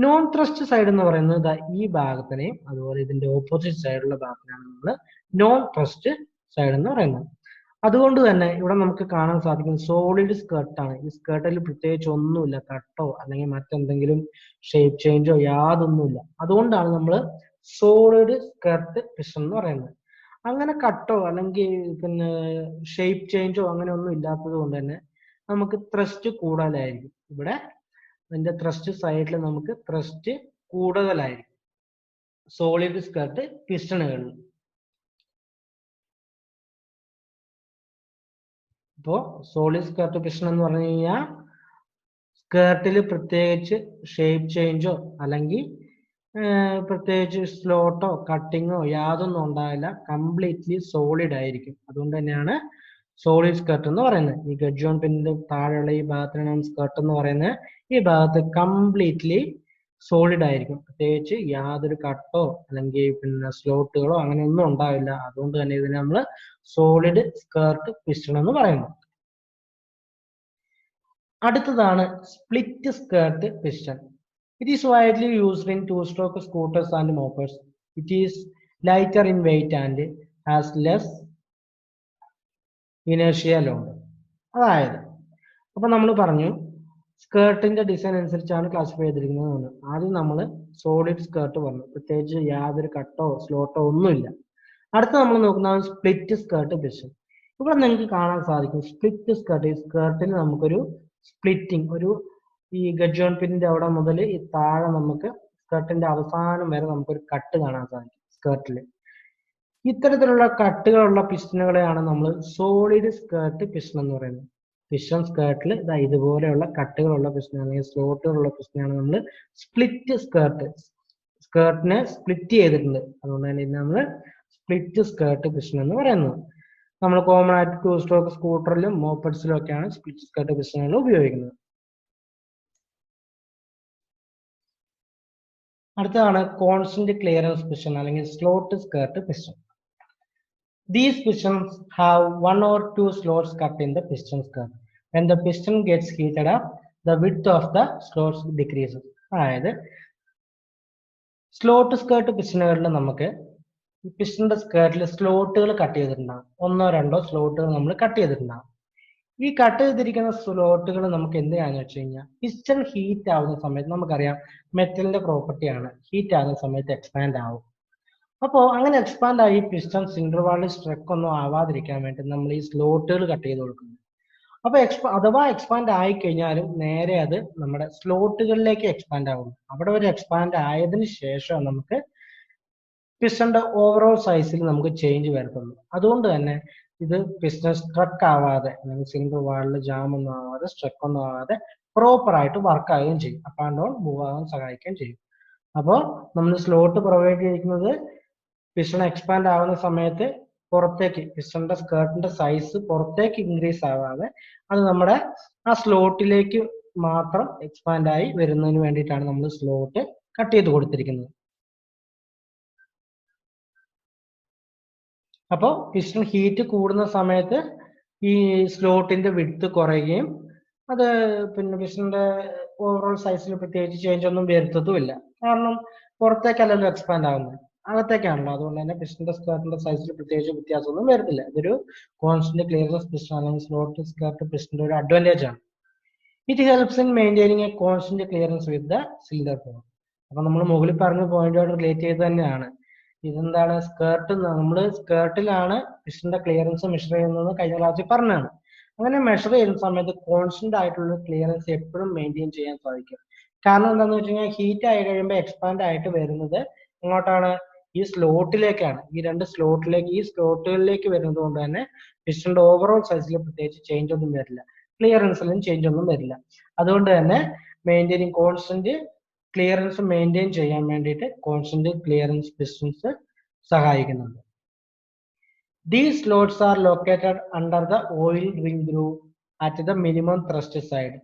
നോൺ ത്രസ്റ്റ് സൈഡ് എന്ന് പറയുന്നത് ഈ ഭാഗത്തിനെയും അതുപോലെ ഇതിന്റെ ഓപ്പോസിറ്റ് സൈഡുള്ള ഭാഗത്തിനാണ് നമ്മൾ നോൺ ത്രസ്റ്റ് സൈഡ് എന്ന് പറയുന്നത്. അതുകൊണ്ട് തന്നെ ഇവിടെ നമുക്ക് കാണാൻ സാധിക്കുന്നത് സോളിഡ് സ്കേർട്ടാണ്. ഈ സ്കേർട്ടിൽ പ്രത്യേകിച്ച് ഒന്നുമില്ല, കട്ടോ അല്ലെങ്കിൽ മറ്റെന്തെങ്കിലും ഷേപ്പ് ചേഞ്ചോ യാതൊന്നുമില്ല. അതുകൊണ്ടാണ് നമ്മൾ സോളിഡ് സ്കേർട്ട് പിസ്റ്റൺ എന്ന് പറയുന്നത്. അങ്ങനെ കട്ടോ അല്ലെങ്കിൽ പിന്നെ ഷേപ്പ് ചേഞ്ചോ അങ്ങനെ ഒന്നും ഇല്ലാത്തത് കൊണ്ട് തന്നെ നമുക്ക് ത്രസ്റ്റ് കൂടുതലായിരിക്കും. ഇവിടെ ഇതിന്റെ ത്രസ്റ്റ് സൈഡിൽ നമുക്ക് ത്രസ്റ്റ് കൂടുതലായിരിക്കും സോളിഡ് സ്കേർട്ട് പിസ്റ്റണുകളിൽ. ഇപ്പോ സോളിഡ് സ്കേർട്ട് പിസ്റ്റൺ എന്ന് പറഞ്ഞു കഴിഞ്ഞാൽ സ്കേർട്ടിൽ പ്രത്യേകിച്ച് ഷേപ്പ് ചേഞ്ചോ അല്ലെങ്കിൽ പ്രത്യേകിച്ച് സ്ലോട്ടോ കട്ടിങ്ങോ യാതൊന്നും ഉണ്ടാവില്ല, കംപ്ലീറ്റ്ലി സോളിഡ് ആയിരിക്കും. അതുകൊണ്ട് തന്നെയാണ് സോളിഡ് സ്കേർട്ട് എന്ന് പറയുന്നത്. ഈ ഗഡ്ജ് ഓൺ പിന്നിന്റെ താഴെയുള്ള ഈ ഭാഗത്തിനാണ് സ്കേർട്ട് എന്ന് പറയുന്നത്. ഈ ഭാഗത്ത് കംപ്ലീറ്റ്ലി സോളിഡ് ആയിരിക്കും, പ്രത്യേകിച്ച് യാതൊരു കട്ടോ അല്ലെങ്കിൽ പിന്നെ സ്ലോട്ടുകളോ അങ്ങനെയൊന്നും ഉണ്ടാവില്ല. അതുകൊണ്ട് തന്നെ ഇതിനെ നമ്മൾ സോളിഡ് സ്കേർട്ട് പിസ്റ്റൺ എന്ന് പറയുന്നു. അടുത്തതാണ് split skirt piston. It is widely used in two-stroke scooters and mopeds. It is lighter in weight and has less inertia load. അതായത് അപ്പൊ നമ്മൾ പറഞ്ഞു സ്കേർട്ടിന്റെ ഡിസൈൻ അനുസരിച്ചാണ് ക്ലാസിഫൈ ചെയ്തിരിക്കുന്നത്. ആദ്യം നമ്മൾ സോളിഡ് സ്കേർട്ട് പറഞ്ഞു, പ്രത്യേകിച്ച് യാതൊരു കട്ടോ സ്ലോട്ടോ ഒന്നുമില്ല. അടുത്ത നമ്മൾ നോക്കുന്നത് സ്പ്ലിറ്റ് സ്കേർട്ട് പിസ്റ്റൺ. ഇവിടെ നിങ്ങൾക്ക് കാണാൻ സാധിക്കും സ്പ്ലിറ്റ് സ്കേർട്ട്. ഈ സ്കേർട്ടിൽ നമുക്കൊരു സ്പ്ലിറ്റിംഗ്, ഒരു ഈ ഗഡ്ജ് ഓൺ പിന്നിന്റെ അവിടെ മുതൽ ഈ താഴെ നമുക്ക് സ്കേർട്ടിന്റെ അവസാനം വരെ നമുക്കൊരു കട്ട് കാണാൻ സാധിക്കും സ്കേർട്ടിൽ. ഇത്തരത്തിലുള്ള കട്ടുകളുള്ള പിസ്റ്റണുകളെയാണ് നമ്മൾ സോളിഡ് സ്കേർട്ട് പിസ്റ്റൺ എന്ന് പറയുന്നത്. പിസ്റ്റൺ സ്കേർട്ടിൽ ഇതുപോലെയുള്ള കട്ടുകളുള്ള പിസ്റ്റൺ അല്ലെങ്കിൽ സ്ലോട്ടുകളുള്ള പിസ്റ്റണാണ് നമ്മൾ സ്പ്ലിറ്റ് സ്കേർട്ട്. സ്കേർട്ടിനെ സ്പ്ലിറ്റ് ചെയ്തിട്ടുണ്ട്, അതുകൊണ്ട് തന്നെ നമ്മൾ സ്പ്ലിറ്റ് സ്കേർട്ട് പിസ്റ്റൺ എന്ന് പറയുന്നത്. നമ്മൾ കോമൺ ആയിട്ട് ടൂ സ്ട്രോക്ക് സ്കൂട്ടറിലും മോപ്പഡ്സിലും ഒക്കെയാണ് സ്പ്ലിറ്റ് സ്കേർട്ട് പിസ്റ്റണുകൾ ഉപയോഗിക്കുന്നത്. അടുത്തതാണ് കോൺസ്റ്റന്റ് ക്ലിയറൻസ് പിസ്റ്റൺ അല്ലെങ്കിൽ slot skirt piston. These pistons have one or two slots cut in the piston skirt. When the piston gets heated up, the width of the slots decreases. അതായത് slot skirt പിസ്റ്റണുകളിൽ നമുക്ക് പിസ്റ്റന്റെ സ്കേർട്ടിൽ സ്ലോട്ടുകൾ cut ചെയ്തിട്ടുണ്ടാകും. ഒന്നോ രണ്ടോ സ്ലോട്ടുകൾ നമ്മൾ cut ചെയ്തിട്ടുണ്ടാകും. ഈ കട്ട് ചെയ്തിരിക്കുന്ന സ്ലോട്ടുകൾ നമുക്ക് എന്തിനാന്ന് വെച്ച് കഴിഞ്ഞാൽ പിസ്റ്റൺ ഹീറ്റ് ആവുന്ന സമയത്ത്, നമുക്കറിയാം മെറ്റലിന്റെ പ്രോപ്പർട്ടിയാണ്, ഹീറ്റ് ആവുന്ന സമയത്ത് എക്സ്പാൻഡ് ആവും. അപ്പോൾ അങ്ങനെ എക്സ്പാൻഡ് ആയി പിസ്റ്റൺ സിലിണ്ടർ വാളിൽ സ്ട്രക്ക് ഒന്നും ആവാതിരിക്കാൻ വേണ്ടി നമ്മൾ ഈ സ്ലോട്ടുകൾ കട്ട് ചെയ്ത് കൊടുക്കുന്നു. അപ്പൊ അഥവാ എക്സ്പാൻഡ് ആയി കഴിഞ്ഞാലും നേരെ അത് നമ്മുടെ സ്ലോട്ടുകളിലേക്ക് എക്സ്പാൻഡ് ആവുന്നു. അവിടെ ഒരു എക്സ്പാൻഡ് ആയതിനു ശേഷം നമുക്ക് പിസ്റ്റന്റെ ഓവറോൾ സൈസിൽ നമുക്ക് ചേഞ്ച് വരുത്തുള്ളൂ. അതുകൊണ്ട് തന്നെ ഇത് പിസ്റ്റൺ സ്ട്രക്ക് ആവാതെ അല്ലെങ്കിൽ സിലിണ്ടർ വാളിൽ ജാം ഒന്നും ആവാതെ സ്ട്രക്ക് ഒന്നും ആവാതെ പ്രോപ്പർ ആയിട്ട് വർക്ക് ആവുകയും ചെയ്യും, അപ്പ് ആൻഡ് ഡൗൺ മൂവ് ആകാൻ സഹായിക്കുകയും ചെയ്യും. അപ്പോൾ നമ്മൾ സ്ലോട്ട് പ്രൊവൈഡ് ചെയ്തിരിക്കുന്നത് പിസ്റ്റൺ എക്സ്പാൻഡ് ആവുന്ന സമയത്ത് പുറത്തേക്ക് പിസ്റ്റന്റെ സ്കേർട്ടിന്റെ സൈസ് പുറത്തേക്ക് ഇൻക്രീസ് ആവാതെ അത് നമ്മുടെ ആ സ്ലോട്ടിലേക്ക് മാത്രം എക്സ്പാൻഡ് ആയി വരുന്നതിന് വേണ്ടിയിട്ടാണ് നമ്മൾ സ്ലോട്ട് കട്ട് ചെയ്ത് കൊടുത്തിരിക്കുന്നത്. അപ്പോൾ പിസ്റ്റൺ ഹീറ്റ് കൂടുന്ന സമയത്ത് ഈ സ്ലോട്ടിന്റെ വിഡ്ത്ത് കുറയുകയും അത് പിന്നെ പിസ്റ്റന്റെ ഓവറോൾ സൈസിൽ പ്രത്യേകിച്ച് ചേഞ്ച് ഒന്നും വരുത്തതുമില്ല. കാരണം പുറത്തേക്കല്ലല്ലോ എക്സ്പാൻഡ് ആവുന്നത്, അകത്തേക്കാണല്ലോ. അതുകൊണ്ട് തന്നെ പിസ്റ്റന്റെ സ്കേർട്ടിന്റെ സൈസിൽ പ്രത്യേകിച്ച് വ്യത്യാസമൊന്നും വരുന്നില്ല. ഇതൊരു കോൺസ്റ്റന്റ് ക്ലിയറൻസ് പിസ്റ്റൺ അല്ലെങ്കിൽ സ്ലോട്ട് സ്കേർട്ട് പിസ്റ്റന്റെ ഒരു അഡ്വാൻറ്റേജ് ആണ്. It helps in maintaining a constant clearance with the cylinder bore. അപ്പൊ നമ്മൾ മുകളിൽ പറഞ്ഞ പോയിന്റുമായിട്ട് റിലേറ്റ് ചെയ്ത് തന്നെയാണ്. ഇതെന്താണ്, സ്കേർട്ട് നമ്മൾ സ്കേർട്ടിലാണ് പിസ്റ്റന്റെ ക്ലിയറൻസ് മെഷർ ചെയ്യുന്നത് കഴിഞ്ഞ ക്ലാസ്സിൽ പറഞ്ഞാണ്. അങ്ങനെ മെഷർ ചെയ്യുന്ന സമയത്ത് കോൺസ്റ്റന്റ് ആയിട്ടുള്ള ക്ലിയറൻസ് എപ്പോഴും മെയിൻറ്റെയിൻ ചെയ്യാൻ സാധിക്കും. കാരണം എന്താണെന്ന് വെച്ച് കഴിഞ്ഞാൽ ഹീറ്റ് ആയി കഴിയുമ്പോൾ എക്സ്പാൻഡ് ആയിട്ട് വരുന്നത് എങ്ങോട്ടാണ്, ഈ സ്ലോട്ടിലേക്കാണ്. ഈ രണ്ട് സ്ലോട്ടിലേക്ക്, ഈ സ്ലോട്ടുകളിലേക്ക് വരുന്നത് കൊണ്ട് തന്നെ പിസ്റ്റന്റെ ഓവറോൾ സൈസിൽ പ്രത്യേകിച്ച് ചേഞ്ച് ഒന്നും വരില്ല, ക്ലിയറൻസിലും ചേഞ്ച് ഒന്നും വരില്ല. അതുകൊണ്ട് തന്നെ മെയിൻറ്റെയിനിങ് കോൺസ്റ്റന്റ് ക്ലിയറൻസ് മെയിൻറ്റെയിൻ ചെയ്യാൻ വേണ്ടിയിട്ട് കോൺസ്റ്റന്റ് ക്ലിയറൻസ് പിസ്റ്റൺസ് സഹായിക്കുന്നുണ്ട്. These slots are located under the oil ring groove at the minimum thrust side.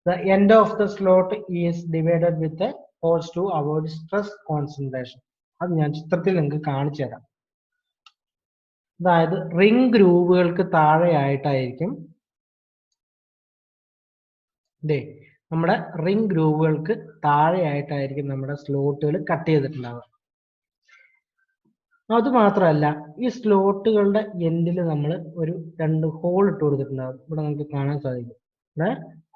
The end of the slot is divided with a hose to avoid stress concentration. അത് ഞാൻ ചിത്രത്തിൽ നിങ്ങൾക്ക് കാണിച്ചു തരാം. അതായത് ring ഗ്രൂവുകൾക്ക് താഴെയായിട്ടായിരിക്കും നമ്മുടെ ring ഗ്രൂവുകൾക്ക് താഴെയായിട്ടായിരിക്കും നമ്മുടെ സ്ലോട്ടുകൾ കട്ട് ചെയ്തിട്ടുണ്ടാവുക. അതുമാത്രമല്ല ഈ സ്ലോട്ടുകളുടെ എൻഡിൽ നമ്മൾ ഒരു 2 ഹോൾ ഇട്ട് കൊടുത്തിട്ടുണ്ടാവും. ഇവിടെ നമുക്ക് കാണാൻ സാധിക്കും. ഇവിടെ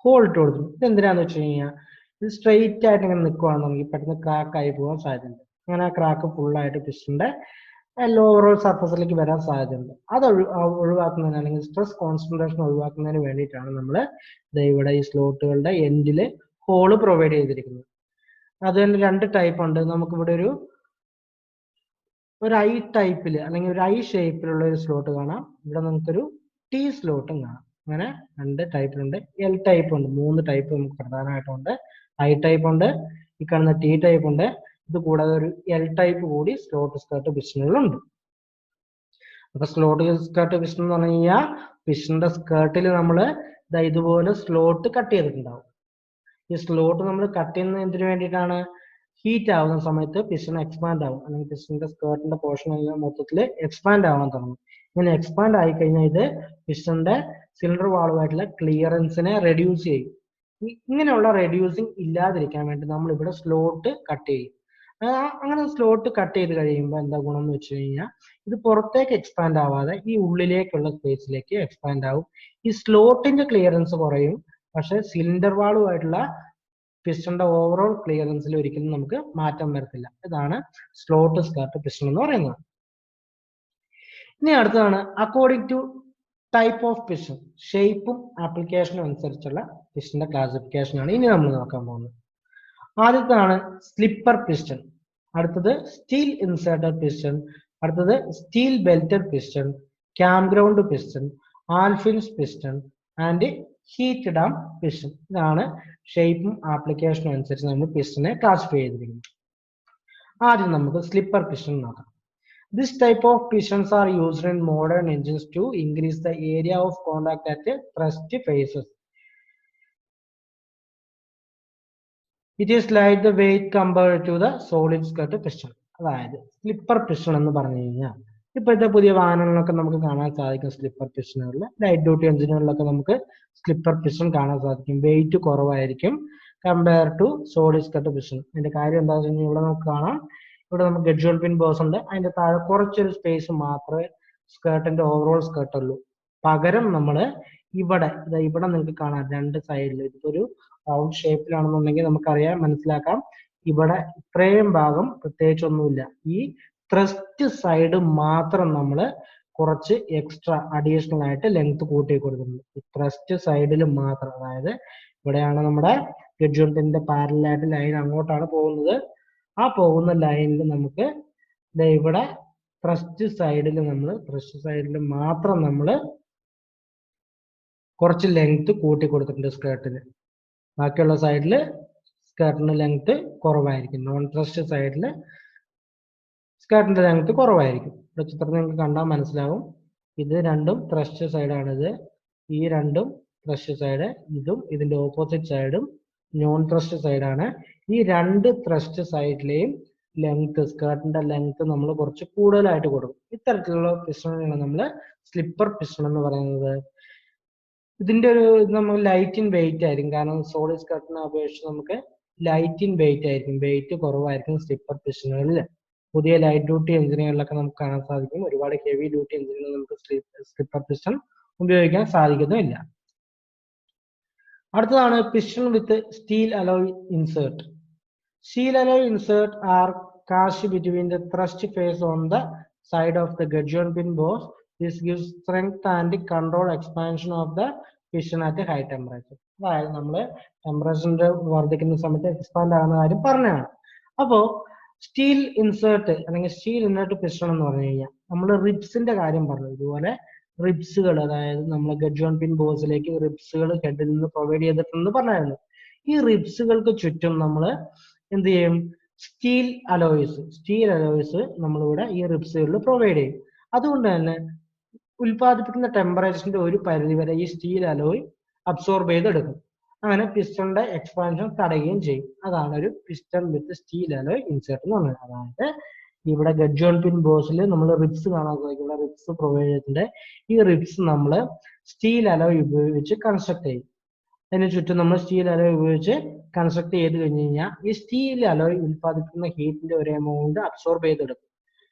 ഹോൾ ഇട്ട് കൊടുത്തു. ഇത് എന്തിനാന്ന് വെച്ച് കഴിഞ്ഞാൽ ഇത് സ്ട്രെയിറ്റ് ആയിട്ട് ഇങ്ങനെ നിൽക്കുകയാണെന്നുണ്ടെങ്കിൽ പെട്ടെന്ന് ക്രാക്ക് ആയി പോകാൻ സാധ്യതയുണ്ട്. അങ്ങനെ ആ ക്രാക്ക് ഫുള്ളായിട്ട് പിസ്റ്റന്റെ ഓവറോൾ സർഫസിലേക്ക് വരാൻ സാധ്യതയുണ്ട്. അത് ഒഴിവാക്കുന്നതിന് അല്ലെങ്കിൽ സ്ട്രെസ് കോൺസെൻട്രേഷൻ ഒഴിവാക്കുന്നതിന് വേണ്ടിയിട്ടാണ് നമ്മൾ ഇവിടെ ഈ സ്ലോട്ടുകളുടെ എൻഡിൽ ഹോള് പ്രൊവൈഡ് ചെയ്തിരിക്കുന്നത്. അത് തന്നെ 2 ടൈപ്പ് ഉണ്ട്. നമുക്കിവിടെ ഒരു ഐ ടൈപ്പിൽ അല്ലെങ്കിൽ ഒരു ഐ ഷേപ്പിലുള്ള ഒരു സ്ലോട്ട് കാണാം. ഇവിടെ നമുക്കൊരു ടി സ്ലോട്ടും കാണാം. അങ്ങനെ 2 ടൈപ്പിലുണ്ട്. എൽ ടൈപ്പ് ഉണ്ട്. 3 ടൈപ്പ് നമുക്ക് പ്രധാനമായിട്ടുണ്ട്. ഐ ടൈപ്പ് ഉണ്ട്, ഈ കാണുന്ന ടി ടൈപ്പ് ഉണ്ട്. ഇത് കൂടാതെ ഒരു എൽ ടൈപ്പ് കൂടി സ്ലോട്ട് സ്കേർട്ട് പിസ്റ്റണുകളുണ്ട്. അപ്പൊ സ്ലോട്ട് സ്കേർട്ട് പിസ്റ്റൺ എന്ന് പറഞ്ഞു കഴിഞ്ഞാൽ പിസ്റ്റന്റെ സ്കേർട്ടിൽ നമ്മൾ ഇതുപോലെ സ്ലോട്ട് കട്ട് ചെയ്തിട്ടുണ്ടാവും. ഈ സ്ലോട്ട് നമ്മൾ കട്ട് ചെയ്യുന്നത് എന്തിനു വേണ്ടിയിട്ടാണ്? ഹീറ്റ് ആവുന്ന സമയത്ത് പിസ്റ്റൺ എക്സ്പാൻഡ് ആവും, അല്ലെങ്കിൽ പിസ്റ്റന്റെ സ്കേർട്ടിന്റെ പോർഷൻ എല്ലാം മൊത്തത്തിൽ എക്സ്പാൻഡ് ആവാൻ തുടങ്ങും. ഇങ്ങനെ എക്സ്പാൻഡ് ആയി കഴിഞ്ഞാൽ ഇത് പിസ്റ്റന്റെ സിലിണ്ടർ വാളുമായിട്ടുള്ള ക്ലിയറൻസിനെ റെഡ്യൂസ് ചെയ്യും. ഇങ്ങനെയുള്ള റെഡ്യൂസിങ് ഇല്ലാതിരിക്കാൻ വേണ്ടി നമ്മൾ ഇവിടെ സ്ലോട്ട് കട്ട് ചെയ്യും. അങ്ങനെ സ്ലോട്ട് കട്ട് ചെയ്ത് കഴിയുമ്പോൾ എന്താ ഗുണം എന്ന് വെച്ച് കഴിഞ്ഞാൽ ഇത് പുറത്തേക്ക് എക്സ്പാൻഡ് ആവാതെ ഈ ഉള്ളിലേക്കുള്ള സ്പേസിലേക്ക് എക്സ്പാൻഡ് ആവും. ഈ സ്ലോട്ടിന്റെ ക്ലിയറൻസ് കുറയും, പക്ഷെ സിലിണ്ടർ വാളുമായിട്ടുള്ള പിസ്റ്റന്റെ ഓവറോൾ ക്ലിയറൻസിൽ ഒരിക്കലും നമുക്ക് മാറ്റം വരത്തില്ല. ഇതാണ് സ്ലോട്ട് സ്കേർട്ട് പിസ്റ്റൺ എന്ന് പറയുന്നത്. ഇനി അടുത്തതാണ് according to type of piston, ഷേപ്പും ആപ്ലിക്കേഷനും അനുസരിച്ചുള്ള പിസ്റ്റന്റെ ക്ലാസിഫിക്കേഷൻ ആണ് ഇനി നമ്മൾ നോക്കാൻ പോകുന്നത്. ആദ്യത്താണ് സ്ലിപ്പർ പിസ്റ്റൺ, അടുത്തത് സ്റ്റീൽ ഇൻസേർട്ടഡ് പിസ്റ്റൺ, അടുത്തത് steel belted piston, cam ground piston, alfins piston and heat dam piston. ഇതാണ് ഷേപ്പും ആപ്ലിക്കേഷനും അനുസരിച്ച് നമ്മൾ പിസ്റ്റനെ ക്ലാസിഫൈ ചെയ്തിരിക്കുന്നത്. ആദ്യം നമുക്ക് സ്ലിപ്പർ പിസ്റ്റൺ നോക്കാം. This type of pistons are used in modern engines to increase the area of contact at thrust faces. It is light the weight compared to the solid skirt piston. അതായത് slipper piston എന്ന് പറഞ്ഞു കഴിഞ്ഞാൽ ഇപ്പോഴത്തെ പുതിയ വാഹനങ്ങളിലൊക്കെ നമുക്ക് കാണാൻ സാധിക്കും. സ്ലിപ്പർ പിസ്റ്റണുകളിൽ ലൈറ്റ് ഡ്യൂട്ടി എഞ്ചിനുകളിലൊക്കെ നമുക്ക് സ്ലിപ്പർ പിസ്റ്റൺ കാണാൻ സാധിക്കും. വെയിറ്റ് കുറവായിരിക്കും compare to solid skirt piston. അതിന്റെ കാര്യം എന്താണെന്ന് വെച്ച് കഴിഞ്ഞാൽ ഇവിടെ നമുക്ക് കാണാം, ഇവിടെ നമുക്ക് ഗഡ്ജോൾ പിൻ ബോസ് ഉണ്ട്. അതിന്റെ താഴെ കുറച്ചൊരു സ്പേസ് മാത്രമേ സ്കേർട്ടിന്റെ ഓവറോൾ സ്കേർട്ട് ഉള്ളൂ. പകരം നമ്മൾ ഇവിടെ നിങ്ങൾക്ക് കാണാം 2 സൈഡിൽ ഇതിപ്പോ ഒരു റൗണ്ട് ഷേപ്പിലാണെന്നുണ്ടെങ്കിൽ നമുക്കറിയാം, മനസ്സിലാക്കാം. ഇവിടെ ഇത്രയും ഭാഗം പ്രത്യേകിച്ചൊന്നുമില്ല. ഈ ത്രസ്റ്റ് സൈഡ് മാത്രം നമ്മൾ കുറച്ച് എക്സ്ട്രാ അഡീഷണൽ ആയിട്ട് ലെങ്ത് കൂട്ടി കൊടുക്കുന്നുണ്ട്. ഈ ത്രസ്റ്റ് സൈഡിൽ മാത്രം, അതായത് ഇവിടെയാണ് നമ്മുടെ ഗഡ്ജോൾ പിന്നിന്റെ പാരലായിട്ട് ലൈൻ അങ്ങോട്ടാണ് പോകുന്നത്. ആ പോകുന്ന ലൈനിൽ നമുക്ക് ഇവിടെ ത്രസ്റ്റ് സൈഡിൽ മാത്രം നമ്മൾ കുറച്ച് ലെങ്ത് കൂട്ടി കൊടുത്തിട്ടുണ്ട് സ്കേർട്ടിന്. ബാക്കിയുള്ള സൈഡിൽ സ്കേർട്ടിന്റെ ലെങ്ത് കുറവായിരിക്കും. നോൺ ത്രസ്റ്റ് സൈഡിൽ സ്കേർട്ടിന്റെ ലെങ്ത് കുറവായിരിക്കും. ഇവിടെ ചിത്രത്തിൽ നിങ്ങൾക്ക് കണ്ടാൽ മനസ്സിലാവും. ഇത് രണ്ടും ത്രസ്റ്റ് സൈഡാണിത്, ഈ രണ്ടും ത്രസ്റ്റ് സൈഡ്, ഇതും ഇതിന്റെ ഓപ്പോസിറ്റ് സൈഡും നോൺ ത്രസ്റ്റ് സൈഡാണ്. ഈ 2 ത്രസ്റ്റ് സൈഡിലെയും ലെങ്ത്, സ്കേർട്ടിന്റെ ലെങ്ത് നമ്മൾ കുറച്ച് കൂടുതലായിട്ട് കൊടുക്കും. ഇത്തരത്തിലുള്ള പിസ്റ്റണുകളാണ് നമ്മൾ സ്ലിപ്പർ പിസ്റ്റൺ എന്ന് പറയുന്നത്. ഇതിന്റെ ഒരു നമ്മൾ ലൈറ്റ് ഇൻ വെയിറ്റ് ആയിരിക്കും, കാരണം സോളിഡ് സ്കേർട്ടിനെ അപേക്ഷിച്ച് നമുക്ക് ലൈറ്റ് ഇൻ വെയിറ്റ് ആയിരിക്കും, വെയിറ്റ് കുറവായിരിക്കും സ്ലിപ്പർ പിസ്റ്റണുകളിൽ. പുതിയ ലൈറ്റ് ഡ്യൂട്ടി എഞ്ചിനുകളിലൊക്കെ നമുക്ക് കാണാൻ സാധിക്കും. ഒരുപാട് ഹെവി ഡ്യൂട്ടി എഞ്ചിനുകളിൽ നമുക്ക് സ്ലിപ്പർ പിസ്റ്റൺ ഉപയോഗിക്കാൻ സാധിക്കുന്നില്ല. അടുത്തതാണ് piston with steel alloy insert. Steel alloy insert are cast between the thrust face on the side of the gudgeon pin boss. This gives strength and control expansion of the piston at a high temperature. അതായത് നമ്മൾ ടെമ്പറേച്ചറിന്റെ വർദ്ധിക്കുന്ന സമയത്ത് expand ആകുന്ന കാര്യം പറഞ്ഞതാണ്. അപ്പോ steel insert അല്ലെങ്കിൽ steel insert piston എന്ന് പറഞ്ഞു കഴിഞ്ഞാൽ നമ്മൾ റിബ്സിന്റെ കാര്യം പറഞ്ഞു. ഇതുപോലെ റിബ്സുകൾ, അതായത് നമ്മൾ ഗഡ്ജോൺ പിൻ ബോസിലേക്ക് റിബ്സുകൾ ഹെഡിൽ നിന്ന് പ്രൊവൈഡ് ചെയ്തിട്ടുണ്ടെന്ന് പറഞ്ഞായിരുന്നു. ഈ റിബ്സുകൾക്ക് ചുറ്റും നമ്മൾ എന്ത് ചെയ്യും? സ്റ്റീൽ അലോയ്സ് നമ്മളിവിടെ ഈ റിബ്സുകളിൽ പ്രൊവൈഡ് ചെയ്യും. അതുകൊണ്ട് തന്നെ ഉൽപ്പാദിപ്പിക്കുന്ന ടെമ്പറേച്ചറിന്റെ ഒരു പരിധി വരെ ഈ സ്റ്റീൽ അലോയ് അബ്സോർബ് ചെയ്തെടുക്കും. അങ്ങനെ പിസ്റ്റണിന്റെ എക്സ്പാൻഷൻ തടയുകയും ചെയ്യും. അതാണ് ഒരു പിസ്റ്റൺ വിത്ത് സ്റ്റീൽ അലോയ് ഇൻസേർട്ട് എന്ന് പറയുന്നത്. അതായത് ഇവിടെ ഗഡ്ജ് ഓൺ പിൻ ബോസിൽ നമ്മൾ റിബ്സ് കാണാൻ സാധിക്കും. റിബ്സ് പ്രൊവൈഡ് ചെയ്തിട്ടുണ്ട്. ഈ റിബ്സ് നമ്മൾ സ്റ്റീൽ അലോയ് ഉപയോഗിച്ച് കൺസ്ട്രക്ട് ചെയ്യും. അതിന് ചുറ്റും നമ്മൾ സ്റ്റീൽ അലോയ് ഉപയോഗിച്ച് കൺസ്ട്രക്ട് ചെയ്ത് കഴിഞ്ഞ് കഴിഞ്ഞാൽ ഈ സ്റ്റീൽ അലോയ് ഉൽപ്പാദിപ്പിക്കുന്ന ഹീറ്റിന്റെ ഒരു എമൗണ്ട് അബ്സോർബ് ചെയ്തെടുക്കും.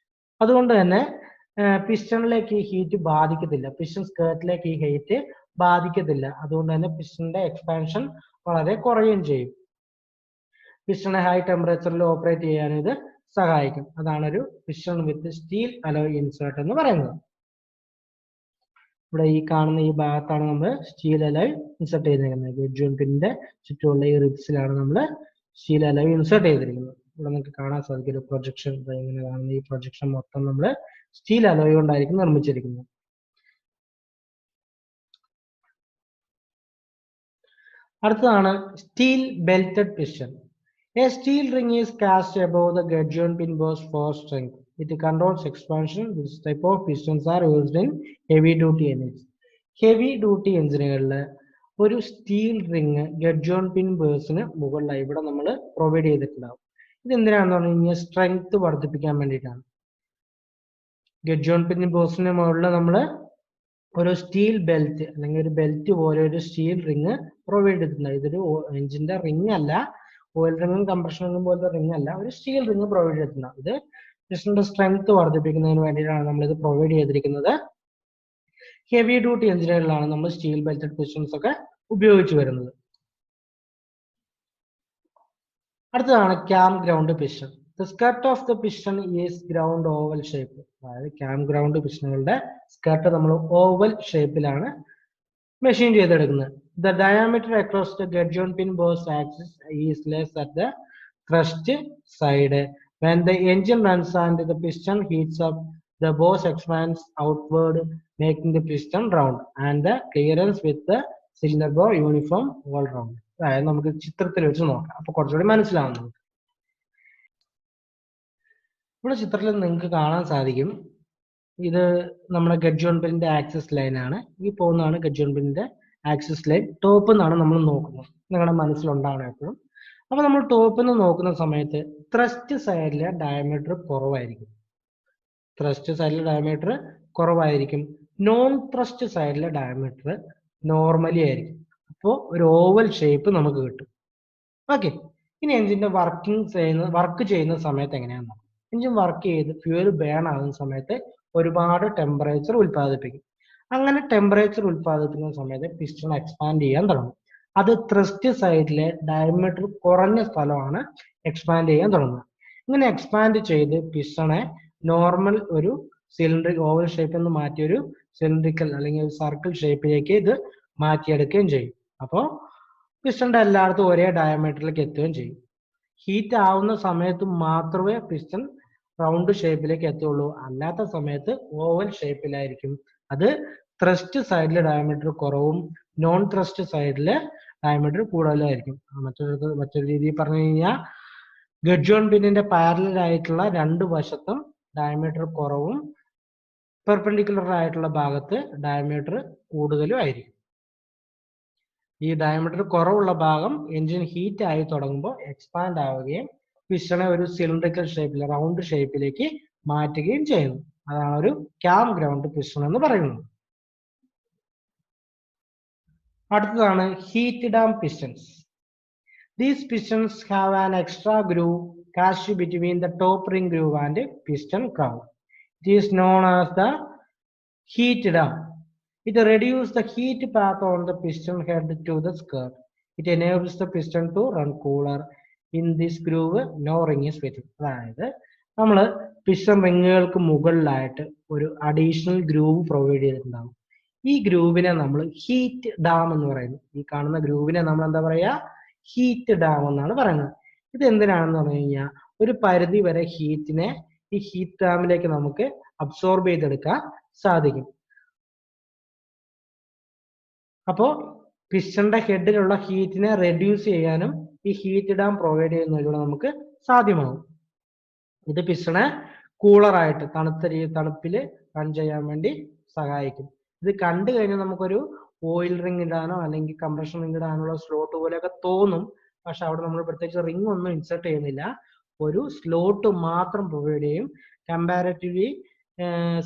അതുകൊണ്ട് തന്നെ പിസ്റ്റണിലേക്ക് ഈ ഹീറ്റ് ബാധിക്കത്തില്ല. പിസ്റ്റൺ സ്കേർട്ടിലേക്ക് ഈ ഹീറ്റ് ബാധിക്കത്തില്ല. അതുകൊണ്ട് തന്നെ പിസ്റ്റണിന്റെ എക്സ്പാൻഷൻ വളരെ കുറയുകയും ചെയ്യും. പിസ്റ്റണെ ഹൈ ടെമ്പറേച്ചറിൽ ഓപ്പറേറ്റ് ചെയ്യാൻ ഇത് സഹായിക്കും. അതാണ് ഒരു പിസ്റ്റൺ വിത്ത് സ്റ്റീൽ അലോയ് ഇൻസേർട്ട് എന്ന് പറയുന്നത്. ഇവിടെ ഈ കാണുന്ന ഈ ഭാഗത്താണ് നമ്മൾ സ്റ്റീൽ അലോയ് ഇൻസേർട്ട് ചെയ്തിരിക്കുന്നത്. ഗഡ്ജ് ഓൺ പിന്നിന്റെ ചുറ്റുമുള്ള ഈ റിബ്സിലാണ് നമ്മൾ സ്റ്റീൽ അലോയ് ഇൻസേർട്ട് ചെയ്തിരിക്കുന്നത്. ഇവിടെ നിങ്ങൾക്ക് കാണാൻ സാധിക്കും ഒരു പ്രൊജക്ഷൻ. ഇങ്ങനെ കാണുന്ന ഈ പ്രൊജക്ഷൻ മൊത്തം നമ്മൾ സ്റ്റീൽ അലോയ് കൊണ്ടായിരിക്കും നിർമ്മിച്ചിരിക്കുന്നത്. അടുത്തതാണ് steel belted piston. A steel ring is cast above the gudgeon on pin boss for strength. It controls expansion. This type of pistons are used in heavy duty engines. Heavy duty എഞ്ചിനുകളിൽ ഒരു steel ring ഗഡ്ജ് on പിൻ ബേഴ്സിന് മുകളിലായി ഇവിടെ നമ്മൾ provide ചെയ്തിട്ടുണ്ടാവും. ഇത് എന്തിനാണെന്ന് പറഞ്ഞു കഴിഞ്ഞാൽ strength വർദ്ധിപ്പിക്കാൻ വേണ്ടിയിട്ടാണ്. ഗഡ്ജ് ഓൺ പിൻ ബേഴ്സിന് മുകളിൽ നമ്മൾ ഒരു സ്റ്റീൽ ബെൽറ്റ് അല്ലെങ്കിൽ ഒരു ബെൽറ്റ് പോലെ ഒരു സ്റ്റീൽ റിങ് പ്രൊവൈഡ് ചെയ്തിട്ടുണ്ട്. ഇതൊരു എഞ്ചിന്റെ റിങ് അല്ല, ഓയിൽ റിങ്ങും കംപ്രഷൻ റിങ്ങും പോലത്തെ റിങ് അല്ല, ഒരു സ്റ്റീൽ റിങ് പ്രൊവൈഡ് ചെയ്തിട്ടുണ്ട്. ഇത് പിസ്റ്റണിന്റെ സ്ട്രെങ്ത് വർദ്ധിപ്പിക്കുന്നതിന് വേണ്ടിയിട്ടാണ് നമ്മൾ ഇത് പ്രൊവൈഡ് ചെയ്തിരിക്കുന്നത്. ഹെവി ഡ്യൂട്ടി എഞ്ചിനുകളിലാണ് നമ്മൾ സ്റ്റീൽ ബെൽറ്റഡ് പിസ്റ്റൺസ് ഒക്കെ ഉപയോഗിച്ച് വരുന്നത്. അടുത്തതാണ് cam ground piston. The skirt of the piston is ground oval shape. അതായത് ക്യാം ഗ്രൗണ്ട് പിസ്റ്റണുകളുടെ സ്കർട്ട് നമ്മൾ ഓവൽ ഷേപ്പിലാണ് മെഷീൻ ചെയ്തെടുക്കുന്നത്. The diameter across the gudge on pin boss axis is less at the thrust side. When the engine runs and the piston heats up, the boss expands outward, making the piston round, and the clearance with the cylinder bore uniform all round. അതായത് നമുക്ക് ചിത്രത്തിൽ വെച്ച് നോക്കാം, അപ്പൊ കുറച്ചുകൂടി മനസ്സിലാവും നമുക്ക്. ഇവിടെ ചിത്രത്തിൽ നിങ്ങൾക്ക് കാണാൻ സാധിക്കും, ഇത് നമ്മുടെ ഗഡ്ജ് ഓൺ പിന്നിന്റെ ആക്സിസ് ലൈൻ ആണ്. ഈ പോകുന്നതാണ് ഗഡ്ജ് ഓൺ പിന്നിന്റെ ആക്സിസ് ലൈൻ. ടോപ്പ് നിന്നാണ് നമ്മൾ നോക്കുന്നത്, നിങ്ങളുടെ മനസ്സിലുണ്ടാവണം എപ്പോഴും. അപ്പൊ നമ്മൾ ടോപ്പിൽ നിന്ന് നോക്കുന്ന സമയത്ത് ത്രസ്റ്റ് സൈഡിലെ ഡയമീറ്റർ കുറവായിരിക്കും. ത്രസ്റ്റ് സൈഡിലെ ഡയമീറ്റർ കുറവായിരിക്കും. നോൺ ത്രസ്റ്റ് സൈഡിലെ ഡയമീറ്റർ നോർമലി ആയിരിക്കും. അപ്പോൾ ഒരു ഓവൽ ഷേപ്പ് നമുക്ക് കിട്ടും. ഓക്കെ, ഇനി എഞ്ചിന്റെ വർക്ക് ചെയ്യുന്ന സമയത്ത് എങ്ങനെയാണെന്ന് നോക്കാം. എഞ്ചിൻ വർക്ക് ചെയ്ത് ഫ്യൂൽ ബേൺ ആകുന്ന സമയത്ത് ഒരുപാട് ടെമ്പറേച്ചർ ഉൽപ്പാദിപ്പിക്കും. അങ്ങനെ ടെമ്പറേച്ചർ ഉൽപ്പാദിപ്പിക്കുന്ന സമയത്ത് പിസ്റ്റൺ എക്സ്പാൻഡ് ചെയ്യാൻ തുടങ്ങും. അത് ത്രസ്റ്റ് സൈഡിലെ ഡയമീറ്റർ കുറഞ്ഞ സ്ഥലമാണ് എക്സ്പാൻഡ് ചെയ്യാൻ തുടങ്ങുന്നത്. ഇങ്ങനെ എക്സ്പാൻഡ് ചെയ്ത് പിസ്റ്റണെ നോർമൽ ഒരു സിലിണ്ടറിക് ഓവൽ ഷേപ്പിൽ നിന്ന് മാറ്റി ഒരു സിലിണ്ടറിക്കൽ അല്ലെങ്കിൽ ഒരു സർക്കിൾ ഷേപ്പിലേക്ക് ഇത് മാറ്റിയെടുക്കുകയും ചെയ്യും. അപ്പോൾ പിസ്റ്റണിന്റെ എല്ലായിടത്തും ഒരേ ഡയമീറ്ററിലേക്ക് എത്തുകയും ചെയ്യും. ഹീറ്റ് ആവുന്ന സമയത്ത് മാത്രമേ പിസ്റ്റൺ റൗണ്ട് ഷേപ്പിലേക്ക് എത്തുള്ളൂ. അല്ലാത്ത സമയത്ത് ഓവൽ ഷേപ്പിലായിരിക്കും. അത് ത്രസ്റ്റ് സൈഡിലെ ഡയമീറ്റർ കുറവും നോൺ ത്രസ്റ്റ് സൈഡിലെ ഡയമീറ്റർ കൂടുതലായിരിക്കും. മറ്റൊരു രീതിയിൽ പറഞ്ഞു കഴിഞ്ഞാൽ ഗഡ്ജ് ഓൺ പിന്നിന്റെ പാരലൽ ആയിട്ടുള്ള രണ്ട് വശത്തും ഡയമീറ്റർ കുറവും പെർപെൻഡിക്കുലർ ആയിട്ടുള്ള ഭാഗത്ത് ഡയമീറ്റർ കൂടുതലും ആയിരിക്കും. ഈ ഡയമീറ്റർ കുറവുള്ള ഭാഗം എഞ്ചിൻ ഹീറ്റ് ആയി തുടങ്ങുമ്പോൾ എക്സ്പാൻഡ് ആവുകയും പിസ്റ്റണെ ഒരു സിലിണ്ടറിക്കൽ ഷേപ്പിൽ റൗണ്ട് ഷേപ്പിലേക്ക് മാറ്റുകയും ചെയ്യുന്നു. അതാണ് ഒരു ക്യാം ഗ്രൗണ്ട് പിസ്റ്റൺ എന്ന് പറയുന്നത്. അടുത്തതാണ് heat dam pistons. These pistons have an extra groove cast between the top ring groove and piston crown. It is known as the heat dam. It reduces the heat path on the piston head to the skirt. It enables the piston to run cooler. In this groove, no ring is fitted. അതായത് നമ്മൾ piston റിങ്ങുകൾക്ക് മുകളിലായിട്ട് ഒരു additional groove provide ചെയ്തിട്ടുണ്ടാകും. ഈ ഗ്രൂവിനെ നമ്മൾ heat dam എന്ന് പറയുന്നു. ഈ കാണുന്ന ഗ്രൂവിനെ നമ്മൾ എന്താ പറയാ, ഹീറ്റ് ഡാം എന്നാണ് പറയുന്നത്. ഇത് എന്തിനാണെന്ന് പറഞ്ഞു കഴിഞ്ഞാൽ ഒരു പരിധി വരെ ഹീറ്റിനെ ഈ ഹീറ്റ് ഡാമിലേക്ക് നമുക്ക് അബ്സോർബ് ചെയ്തെടുക്കാൻ സാധിക്കും. അപ്പോ പിസ്റ്റന്റെ ഹെഡിലുള്ള ഹീറ്റിനെ റെഡ്യൂസ് ചെയ്യാനും ഈ ഹീറ്റ് ഡാം പ്രൊവൈഡ് ചെയ്യുന്നതിലൂടെ നമുക്ക് സാധ്യമാകും. ഇത് പിസ്റ്റണെ കൂളറായിട്ട് തണുപ്പിൽ റൺ ചെയ്യാൻ വേണ്ടി സഹായിക്കും. ഇത് കണ്ടു കഴിഞ്ഞാൽ നമുക്കൊരു ഓയിൽ റിംഗ് ഇടാനോ അല്ലെങ്കിൽ കംപ്രഷൻ റിംഗ് ഇടാനുള്ള സ്ലോട്ട് പോലെയൊക്കെ തോന്നും. പക്ഷെ അവിടെ നമ്മൾ പ്രത്യേകിച്ച് റിംഗ് ഒന്നും ഇൻസേർട്ട് ചെയ്യുന്നില്ല. ഒരു സ്ലോട്ട് മാത്രം പ്രൊവൈഡ് ചെയ്യും. കമ്പാരറ്റീവ്ലി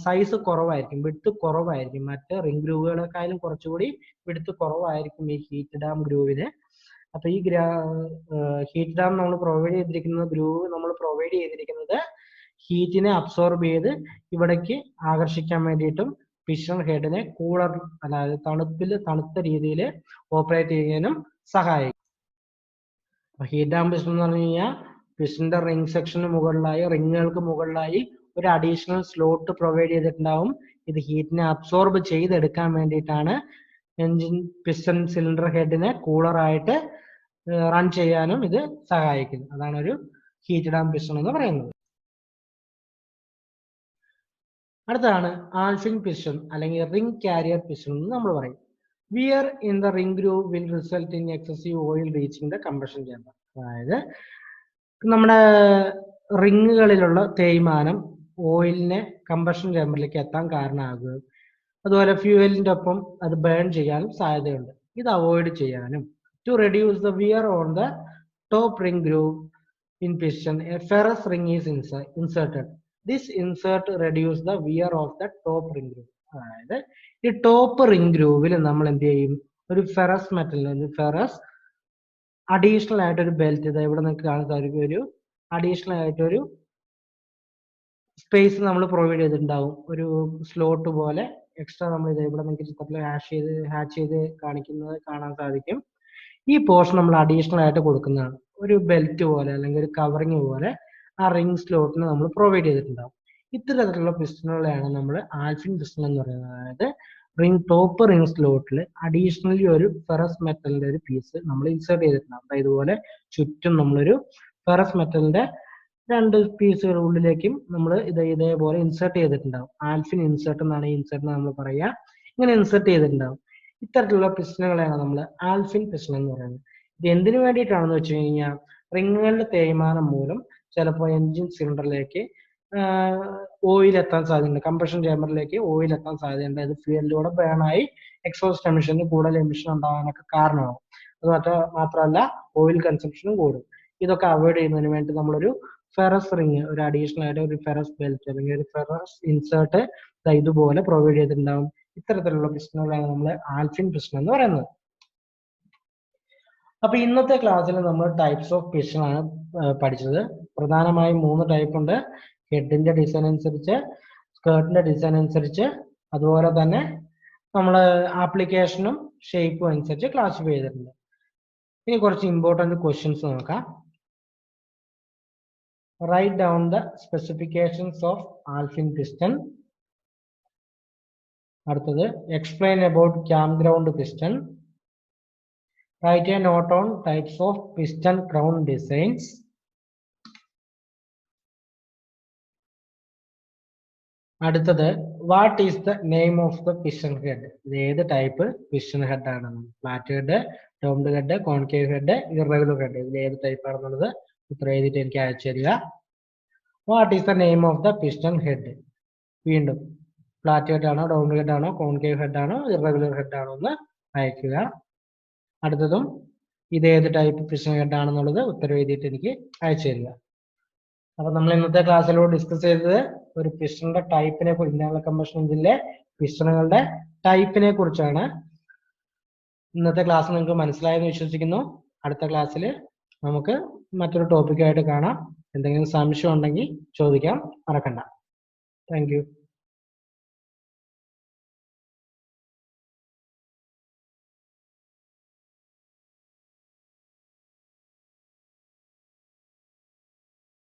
സൈസ് കുറവായിരിക്കും, വിഡ്ത്ത് കുറവായിരിക്കും. മറ്റ് റിംഗ് ഗ്രൂവുകളെക്കാളും കുറച്ചുകൂടി വിഡ്ത്ത് കുറവായിരിക്കും ഈ ഹീറ്റ് ഡാം ഗ്രൂവിന്. അപ്പൊ ഈ ഹീറ്റ് ഡാം നമ്മൾ പ്രൊവൈഡ് ചെയ്തിരിക്കുന്ന ഗ്രൂവ് നമ്മൾ പ്രൊവൈഡ് ചെയ്തിരിക്കുന്നത് ഹീറ്റിനെ അബ്സോർബ് ചെയ്ത് ഇവിടേക്ക് ആകർഷിക്കാൻ വേണ്ടിയിട്ടും പിസ്റ്റൺ ഹെഡിനെ കൂളർ, അതായത് തണുത്ത രീതിയിൽ ഓപ്പറേറ്റ് ചെയ്യാനും സഹായിക്കും. ഹീറ്റ് ഡാം പിസ്റ്റൺ എന്ന് പറഞ്ഞു കഴിഞ്ഞാൽ പിസ്റ്റന്റെ റിംഗ് സെക്ഷന് മുകളിലായി, റിങ്ങുകൾക്ക് മുകളിലായി ഒരു അഡീഷണൽ സ്ലോട്ട് പ്രൊവൈഡ് ചെയ്തിട്ടുണ്ടാവും. ഇത് ഹീറ്റിനെ അബ്സോർബ് ചെയ്തെടുക്കാൻ വേണ്ടിയിട്ടാണ്. എൻജിൻ പിസ്റ്റൺ സിലിണ്ടർ ഹെഡിനെ കൂളറായിട്ട് റൺ ചെയ്യാനും ഇത് സഹായിക്കുന്നു. അതാണ് ഒരു ഹീറ്റ് ഡാം പിസ്റ്റൺ എന്ന് പറയുന്നത്. അടുത്താണ് ആൽഫിൻ പിസ്റ്റൺ അല്ലെങ്കിൽ റിംഗ് കാരിയർ പിസ്റ്റൺ എന്ന് നമ്മൾ പറയും. Wear in the ring groove will result in excessive oil reaching the compression chamber. അതായത് നമ്മുടെ റിങ്ങുകളിലുള്ള തേയ്മാനം ഓയിലിനെ കംപ്രഷൻ ചേമ്പറിലേക്ക് എത്താൻ കാരണമാകുക. അതുപോലെ ഫ്യൂവലിന്റെ ഒപ്പം അത് ബേൺ ചെയ്യാനും സാധ്യതയുണ്ട്. ഇത് അവോയ്ഡ് ചെയ്യാനും to reduce the wear on the top ring groove in piston a ferrous ring is inserted. This insert reduce the wear of the top ring groove. അതായത് ഈ ടോപ്പ് റിംഗ് ഗ്രൂവിൽ നമ്മൾ എന്ത് ചെയ്യും, ഒരു ഫെറസ് മെറ്റലിന് ഫെറസ് അഡീഷണൽ ആയിട്ടൊരു belt, ഇത് ഇവിടെ നിങ്ങൾക്ക് കാണാൻ സാധിക്കും, ഒരു അഡീഷണൽ ആയിട്ടൊരു സ്പേസ് നമ്മൾ പ്രൊവൈഡ് ചെയ്തിട്ടുണ്ടാവും. ഒരു സ്ലോട്ട് പോലെ എക്സ്ട്രാ നമ്മൾ ഇത് ഇവിടെ നിങ്ങൾക്ക് ചിത്രത്തിൽ ഹാച്ച് ചെയ്ത് കാണിക്കുന്നത് കാണാൻ സാധിക്കും. ഈ പോർഷൻ നമ്മൾ അഡീഷണൽ ആയിട്ട് കൊടുക്കുന്നതാണ്. ഒരു ബെൽറ്റ് പോലെ അല്ലെങ്കിൽ ഒരു കവറിങ് പോലെ ആ റിംഗ് സ്ലോട്ടിന് നമ്മൾ പ്രൊവൈഡ് ചെയ്തിട്ടുണ്ടാവും. ഇത്തരത്തിലുള്ള പിസ്റ്റണുകളെയാണ് നമ്മൾ ആൽഫിൻ പിസ്റ്റൺ എന്ന് പറയുന്നത്. അതായത് ടോപ്പ് റിംഗ് സ്ലോട്ടിൽ അഡീഷണലി ഒരു ഫെറസ് മെറ്റലിന്റെ ഒരു പീസ് നമ്മൾ ഇൻസേർട്ട് ചെയ്തിട്ടുണ്ടാവും. അതായത് ഇതുപോലെ ചുറ്റും നമ്മളൊരു ഫെറസ് മെറ്റലിന്റെ 2 പീസുകൾ ഉള്ളിലേക്കും നമ്മൾ ഇതേപോലെ ഇൻസേർട്ട് ചെയ്തിട്ടുണ്ടാവും. ആൽഫിൻ ഇൻസേർട്ട് എന്നാണ് ഈ ഇൻസേർട്ട് നമ്മൾ പറയുക. ഇങ്ങനെ ഇൻസേർട്ട് ചെയ്തിട്ടുണ്ടാവും. ഇത്തരത്തിലുള്ള പിസ്റ്റണുകളെയാണ് നമ്മൾ ആൽഫിൻ പിസ്റ്റൺ എന്ന് പറയുന്നത്. ഇത് എന്തിനു വേണ്ടിയിട്ടാണെന്ന് വെച്ച് കഴിഞ്ഞാൽ റിങ്ങുകളുടെ തേയ്മാനം മൂലം ചിലപ്പോൾ എൻജിൻ സിലിണ്ടറിലേക്ക് ഓയിൽ എത്താൻ സാധ്യതയുണ്ട്, കംപ്രഷൻ ചേമ്പറിലേക്ക് ഓയിൽ എത്താൻ സാധ്യതയുണ്ട്. അത് ഫ്യൂവലിലൂടെ ബേണായി എക്സോസ്റ്റ് എമിഷന് കൂടുതൽ എമിഷൻ ഉണ്ടാകാനൊക്കെ കാരണമാകും. അത് മാത്രമല്ല ഓയിൽ കൺസംഷനും കൂടും. ഇതൊക്കെ അവോയ്ഡ് ചെയ്യുന്നതിന് വേണ്ടി നമ്മളൊരു ഫെറസ് റിങ്, ഒരു അഡീഷണൽ ആയിട്ട് ഒരു ഫെറസ് ബെൽറ്റ് അല്ലെങ്കിൽ ഒരു ഫെറസ് ഇൻസേർട്ട് ഇതുപോലെ പ്രൊവൈഡ് ചെയ്തിട്ടുണ്ടാവും. ഇത്തരത്തിലുള്ള പിസ്റ്റണുകളാണ് നമ്മൾ ആൽഫിൻ പിസ്റ്റൺ എന്ന് പറയുന്നത്. അപ്പൊ ഇന്നത്തെ ക്ലാസ്സിൽ നമ്മൾ ടൈപ്സ് ഓഫ് പിസ്റ്റൺ ആണ് പഠിച്ചത്. പ്രധാനമായും 3 ടൈപ്പ് ഉണ്ട്. ഹെഡിന്റെ ഡിസൈൻ അനുസരിച്ച്, സ്കേർട്ടിന്റെ ഡിസൈൻ അനുസരിച്ച്, അതുപോലെ തന്നെ നമ്മൾ ആപ്ലിക്കേഷനും ഷേപ്പും അനുസരിച്ച് ക്ലാസിഫൈ ചെയ്തിട്ടുണ്ട്. ഇനി കുറച്ച് ഇമ്പോർട്ടന്റ് ക്വസ്റ്റ്യൻസ് നോക്കാം. Write down the specifications of alfin piston. അടുത്തത് explain about cam ground piston. Write a note on types of piston crown designs. അടുത്തത് what is the name of the piston head. ഇത് ഏത് type piston head ആണ്? Flat head, domed head, concave head, irregular head. ഇതിൽ ഏത് ടൈപ്പ് ആണെന്നുള്ളത് ഉത്തരം എഴുതിയിട്ട് എനിക്ക് അയച്ചു തരിക. What is the name of the piston head. വീണ്ടും ഫ്ലാറ്റ് ഹെഡ് ആണോ, ഡോംഡ് ഹെഡ് ആണോ, കോൺകേവ് ഹെഡ് ആണോ, ഇറഗുലർ ഹെഡ് ആണോ എന്ന് അയക്കുക. അടുത്തതും ഇത് ഏത് ടൈപ്പ് പിസ്റ്റൺ ഹെഡ് ആണെന്നുള്ളത് ഉത്തരം എഴുതിയിട്ട് എനിക്ക് അയച്ചു തരിക. അപ്പൊ നമ്മൾ ഇന്നത്തെ ക്ലാസ്സിലൂടെ ഡിസ്കസ് ചെയ്തത് ഒരു പിസ്റ്റണിന്റെ ടൈപ്പിനെ കുറിച്ച്, ഇന്റേണൽ കമ്പഷൻ എഞ്ചിനിലെ പിസ്റ്റണുകളുടെ ടൈപ്പിനെ കുറിച്ചാണ്. ഇന്നത്തെ ക്ലാസ് നിങ്ങൾക്ക് മനസ്സിലായെന്ന് വിശ്വസിക്കുന്നു. അടുത്ത ക്ലാസ്സിൽ നമുക്ക് മറ്റൊരു ടോപ്പിക്കായിട്ട് കാണാം. എന്തെങ്കിലും സംശയം ഉണ്ടെങ്കിൽ ചോദിക്കാം, മറക്കണ്ട. Thank you.